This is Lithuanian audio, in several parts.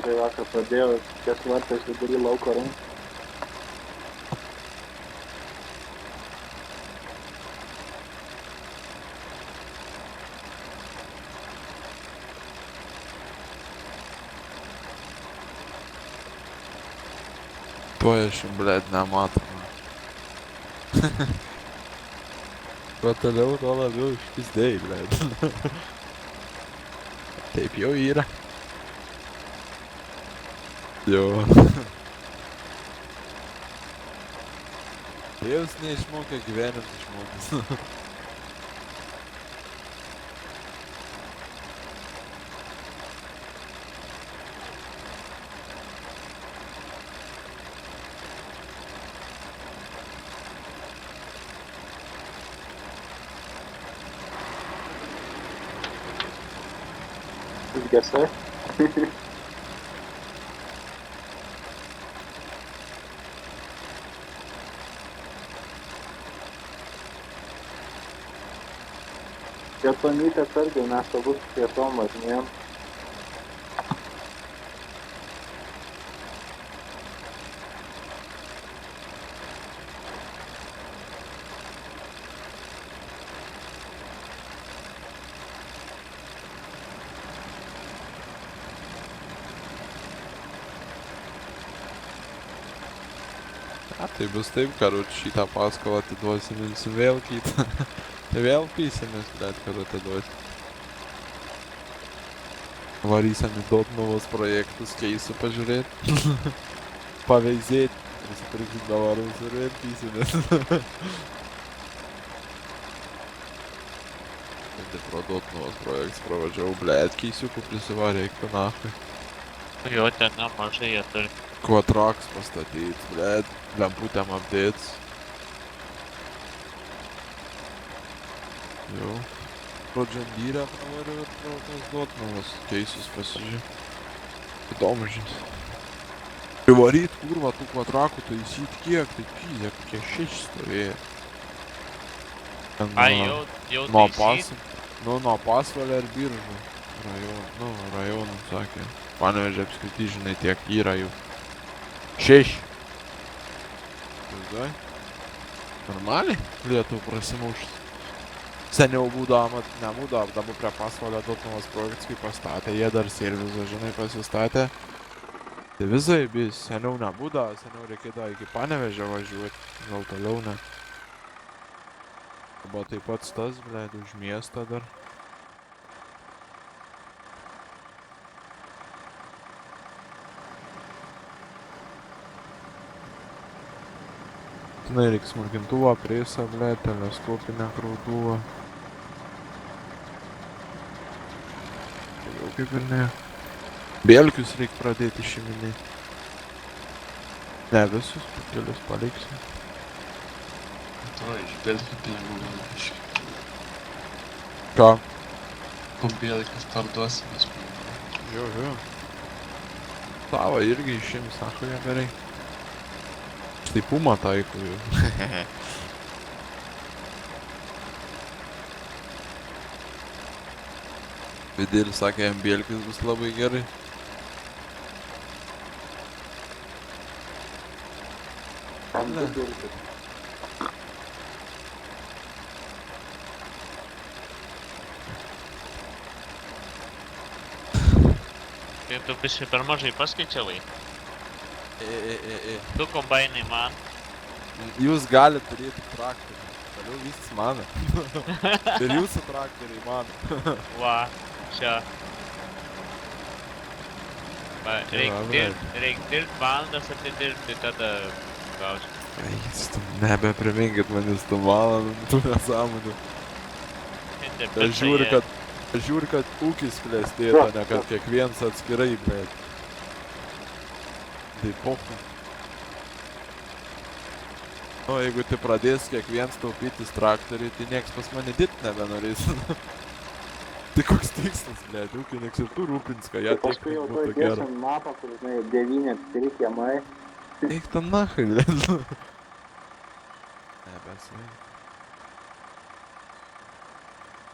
Tai vakar pradėjau ties vartais vidury lauko rinkti. Tuoj aš jum, blėd, nematoma. Kuo toliau, tuo labiau išpizdėjai, blėd. Taip jau yra. Jo. Jūs neišmokė gyvenimas išmokęs. Išgesai. Pietonytė atsargiai, mes abu su pietom važinėjom. A, tai bus taip, karoč, šitą paskolą atiduosim jums vėl kitą. Tai vėl pysimės, blėd, kad atiduosim. Varysim į Dotnuvos projektus, keisiu pažiūrėt. Paveizėt. Prisipirksim davarus ir vėl pysimės. Tai pro Dotnuvos projektus pravažiavau, blėd, keisiukų prisivarė, eik tu nachui. Jo, ten nemažai jie turi. Quatrax pastatyt, blėd, lemputėm apdėts. Jo. Pro Džandyrę pravariau ir pro tos Dotnuvos keisus pasižiūrėjau. Įdomu žins. Privaryt, kurva, tų kvadrakų taisyt kiek, tai pyzė, kokie 6 stovėjo. Ten Ai, jau nuo taisyt? nuo Pasvalio ir Biržų. Rajonų, sakė. Panevėžio apskritai, žinai, tiek yra jų. 6. Įsivaizduoji? Normaliai Lietuvą prasimušt. Seniau būdavo, nebūdavo, dabar prie Pasvalio Dotnuvos projektas, kai pastatė, jie dar servizą, žinai, pasistatė. Tai visai bis, seniau nebūdavo, seniau reikėdavo iki Panevėžio važiuoti, gal toliau ne. Buvo taip pats tas, blėd, už miestą dar. Tenai reikia smulkintuvą, presą, blėd, teleskopinę krautuvą. Jau kaip ir ne. Bėlkius reikia pradėti išiminėti. Ne visus, kelius paliksim. To iš Belgijos pinigų gal biškį. Ką? Po Belgijos parduosim vis pinigų. Jo. Tavo irgi išims, sako jie gerai. Štai Puma taikau jau. Vidėlis sakė, jam Bėlkis bus labai gerai. Ne. Tai tu biškai per mažai paskaičiavai. E. Du kombainai man. Jūs galite turėti traktorių. Toliau visas mano. Ir jūsų traktoriai mano. Va, čia. Va, Jo, reik dirbt valandas atidirbti, tada gausi. Eis, tu nebeprimingit manis tų valandų, tų nesąmonių. Aš žiūriu, kad ūkis klestėtų, ne kad kiekvienas atskirai, blėd. Tai pochu. O jeigu tai pradės kiekvienas taupytis traktoriui, tai nieks pas mane dirbt nebenorės. Tai koks tikslas, blėd, ūkininkas ir tu rūpins, kad ją tiek Paskui jau būtų to gera. dėsim mapą, kur, žinai, 9 atskiri kiemai. Eik ten nachai, blėd. Nebesai.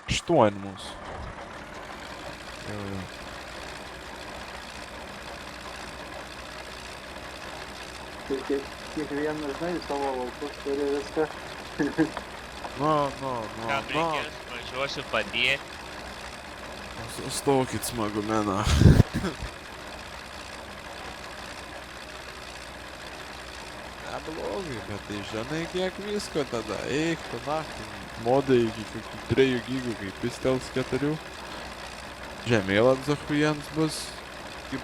8 mūsų. Jo. Kiekvienas, žinai, savo laukus turi viską. Kam reikės, važiuosiu padėti. Sustokit smagumeną. Neblogai, bet tai žinai kiek visko tada. Eik, tu naktį. Modai iki kokių 3 gigų, kaip pistels 4. Žemėlap zahujens bus. Kaip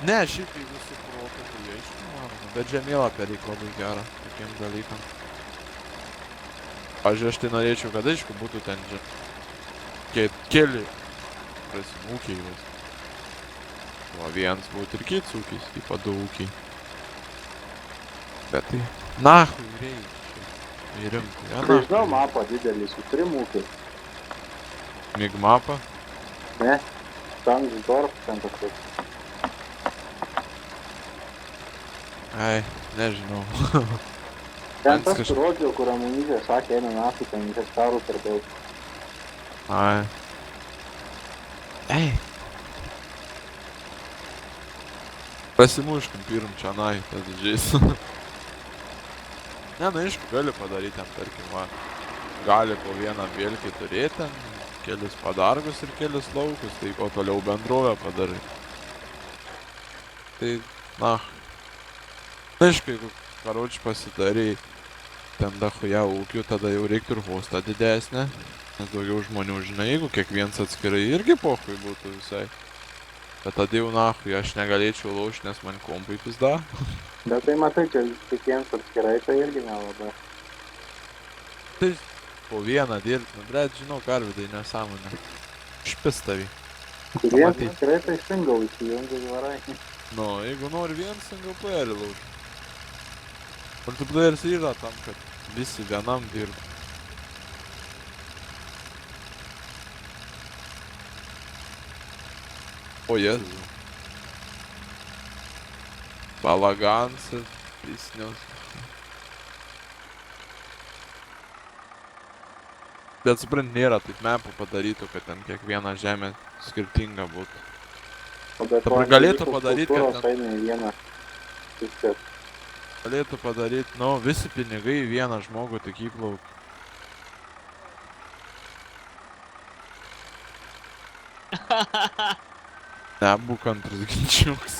Ne, šiaip į visų protų, tai aišku, manoma. Bet žemėlapė reikia labai gerą tokiem dalykam. Pavyzdžiui, aš tai norėčiau, kad aišku būtų ten keli, ūkiai vis. O vienas būtų ir kits ūkis, tipo 2 ūkiai. Bet tai, nahui reikia. Į rimtų, ja, Tai žinau, mapą didelį su 3 ūkiai. Mig mapą? Ne, Tangsdorf ten kažkoks. Ai, nežinau. Ten Mans tas rodžiau, kur amunicija sakė, eina naktį, ten hektarų per daug. Ai. Ei. Pasimuškim pirm čionai, tada žais. Ne, na aišku, gali padaryti ten, tarkim, va. Gali po vieną vėlkį turėti ten, kelis padargus ir kelis laukus, tai po toliau bendrovę padarai. Tai, na. Aišku, jeigu karoči pasidarai ten dachuja ūkių, tada jau reiktų ir postą didesnę. Nes daugiau žmonių žinai, jeigu kiekvienas atskirai irgi pohui būtų visai. Bet tada jau nahui, aš negalėčiau laužti, nes man kompai pizda. Bet tai matai, čia kiekvienas atskirai, tai irgi nelabai. Tai po vieną dirbti, nu blet, žinau, karvidai nesąmonė. Špistavį. Kiekvienas Pamatyt. atskirai, tai single įsijungi varai. Nu, jeigu nori vien single playerį laužti. Multiplayeris yra tam, kad visi vienam dirbtų. O Jėzu. Balagans ir prisnius. Bet suprant, nėra taip mapų padarytų, kad ten kiekviena žemė skirtinga būtų. Dabar galėtų padaryt, kad kultūros eina į vieną. Viskas. Galėtų padaryt, nu, visi pinigai į vieną žmogų tik įplauk. Nebūk antras ginčiuks.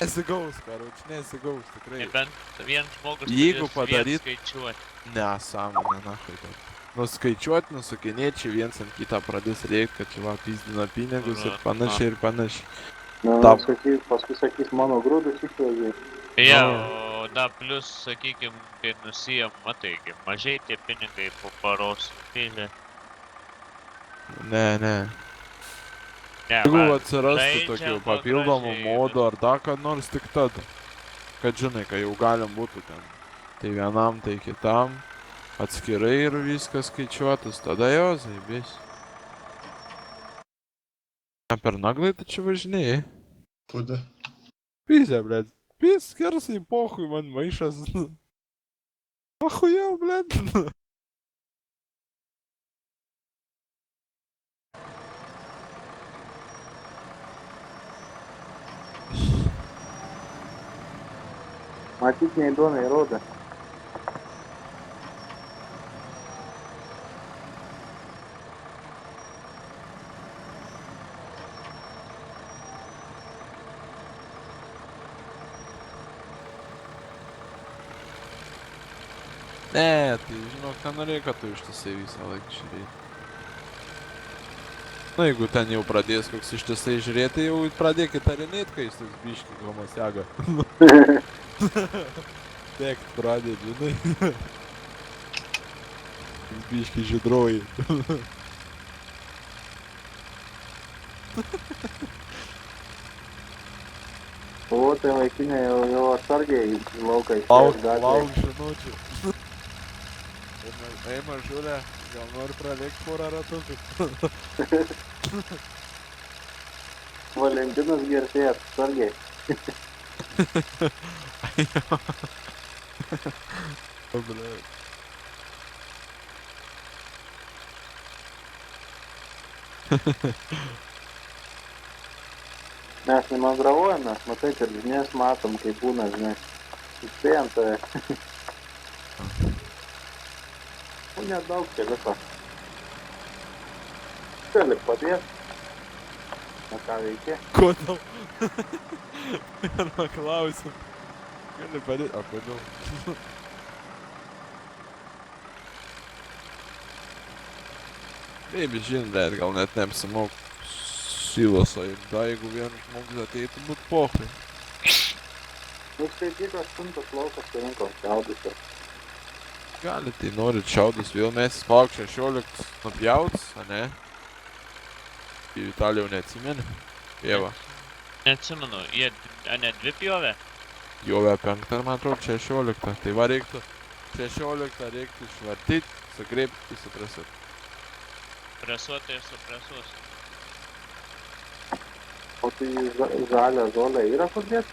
Nesigaus, karoči, nesigaus, tikrai. Nebent vien žmogus Jeigu turės padaryt- vien skaičiuoti. Nesąmonė, nahui kad. Nuskaičiuot, nusukinėčiai, viens ant kitą pradės rėkt, kad čia va pizdina pinigus ir panašiai ir panašiai. Nu, Tap. paskui sakys, mano grūdus išvežė. Ja, Nu. o da plus, sakykim, kai nusijam, mataigi, mažai tie pinigai po paros. Pylė. Ne. Ne, Jeigu va, atsirastų žaidžiam tokių va papildomų gražiai, modų ar dar ką nors tik tada. Kad žinai, kai jau galim būtų ten. Tai vienam, tai kitam. Atskirai ir viskas skaičiuotas, tada jo zaibės. Ne per naglai tu čia važinėjai? Kуда? Pizė, blėt. Pis, skersai, pohui man maišas. Ahujau, blėt. Matyt, neįdomiai rodo. Ne, tai žinok, nenorėjau, kad tu ištisai visą laiką žiūrėti. Na, jeigu ten jau pradės koks ištisai žiūrėti, tai jau pradėk įtarinėt, kai jis toks biški gomas jaga. Bėgt pradėt, žinai. Biški žydroji. O, tai vaikinė jau atsargiai į lauką Lauk, išėjęs lauk žinučių. Eima žiūrė, gal nori pralėkt porą ratukų. Valentinas gertėjas, atsargiai. O, blet. Mes nemandravojam, mes matai, kad žinės matom, kaip būna, žinai. Įspėjam tave. Nu, nedaug čia liko. Gali padėt. Na ką veiki? Kodėl? Pirmą klausimą. Gali padėti, o kodėl? Taip, žin, bet gal net neapsimoku siloso ir da, jeigu vienas žmogus ateitų būt pohui. Nu, skaityk, 8 laukas surinkom šiaudus. Gali, tai norit šiaudus vėl mes palauk 16 nupjauts, a ne? Į Italijų neatsimeni? Pieva. Neatsimenu, jie, ne, 2 pjovė? Jovė 5, man atrodo, 16. Tai va reiktų 16 reiktų išvartyti, sugreipti, suprasat. Presuoti ir supresuosiu. O tai žalią žolę yra kur dėt?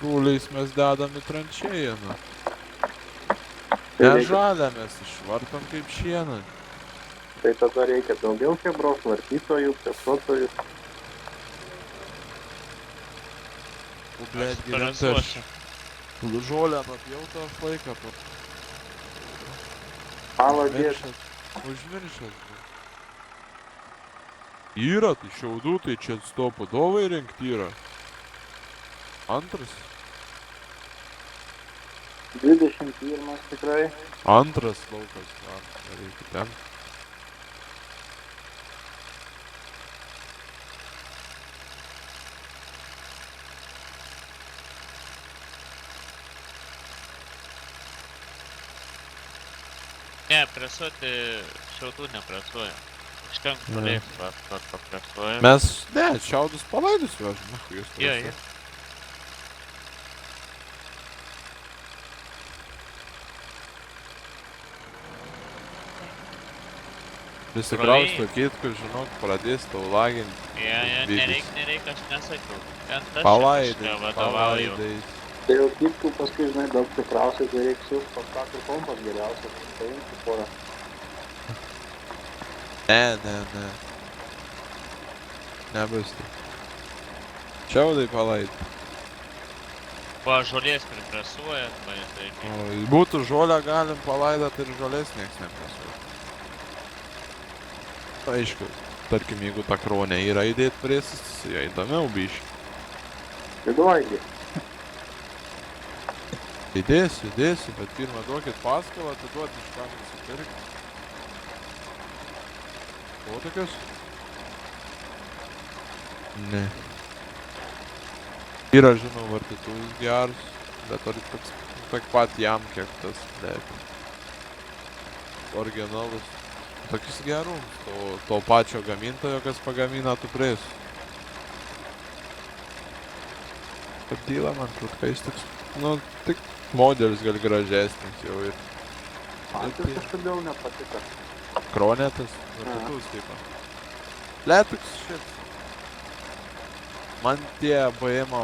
Rūliais mes dedam į tranšėją, nu. Tai Ne reikia- žalę mes išvartom kaip šieną. Tai tada reikia daugiau chebros, vartytojų, presuotojų. O blėt, gyventi aš Presuosiu. žolę nupjautą aš laiką pat. Palą dėt. Užmiršęs. Yra, tai šiaudų, tai čia stopudovai rinkti yra. Antras. 21 tikrai. Antras laukas. Reikia ten. Ne, presuoti šiaudų nepresuojam. Užtenka Ne. toliai papresuojam. Mes, ne, šiaudus palaidus vežam. Na, jūs Jo, prasme. jo. Prisikrausto kitko, žinok, pradės tau laginti. Ja, Vytis. nereik, aš nesakiau. Ten tas Palaidai, vadovauju. palaidai. Tai jau kitkų paskui, žinai, daug stipriausiai, tai reikia siūs pas ką kur kompas geriausias. Paimti porą. Ne. Nebus tai. Šiaudai palaidai. Va, žolės pripresuojat, va, tai O, būtų žolę galim palaidat ir žolės nieks nepresuoja. Aišku, tarkim, jeigu ta kronė yra įdėt priesis, ją įdomiau biški. Įduogi. Įdėsiu, bet pirmą duokit paskolą, atiduot iš ką nusipirkti. O tokios? Ne. Yra, žinau, vartytuvus gerus, bet ar tak pat jam kiek tas, bet. Originalus. Tokius gerus, to pačio gamintojo, kas pagamina tų preisų. Padyla man trutkais toks, nu, tik modelis gal gražesnis jau ir. Man tai kažkodėl nepatiko. Kronėtas, vartytuvus taip. Letoks šit. Man tie BM-o,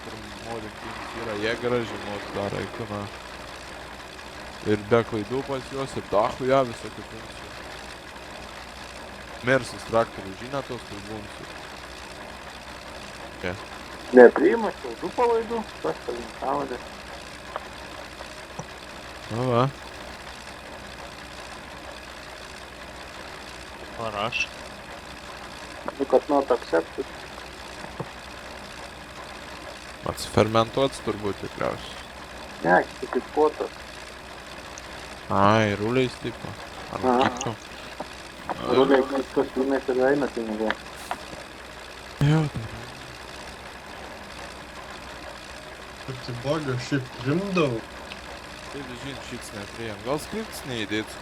kur modinkinis yra, jie graži mod daro ikona. Ir be klaidų pas juos, ir dachų ją visokių funkcijų. Mersus traktorių žina tos, kur bumsių. Nepriima šiaudų palaidų, tas palinkavadė. Nu va. paraš. Nu, kad nuo takseptų. Atsifermentuots turbūt tikriausiai. Ne, tik potas. Ai, ruliais tipo. Ar Aha. kitko. Ruliai, kas įmės ir eina pinigų. Jo, tai. Tai bagą šiaip rimdavau. Tai žin, šits nepriėm. Gal skripts neįdėts?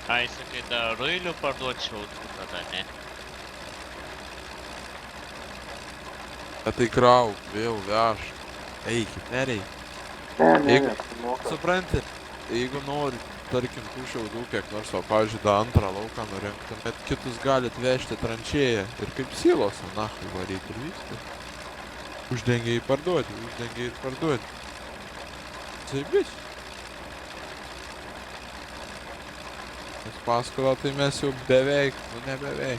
Ai, sakai, da ruilių parduočiau, tada ne. Bet tai krauk, vėl veš. Eikit, nereik. Ne, Jeigu- moka. Supranti, jeigu nori, tarkim, tų šiaudų kiek nors, o pavyzdžiui, tą antrą lauką nurinktum, bet kitus galit vežti tranšėją ir kaip silosą, nahui varyti ir viskas. Uždengia jį parduoti, uždengia jį parduoti. Saibis. Nes paskolą tai mes jau beveik, nu ne beveik.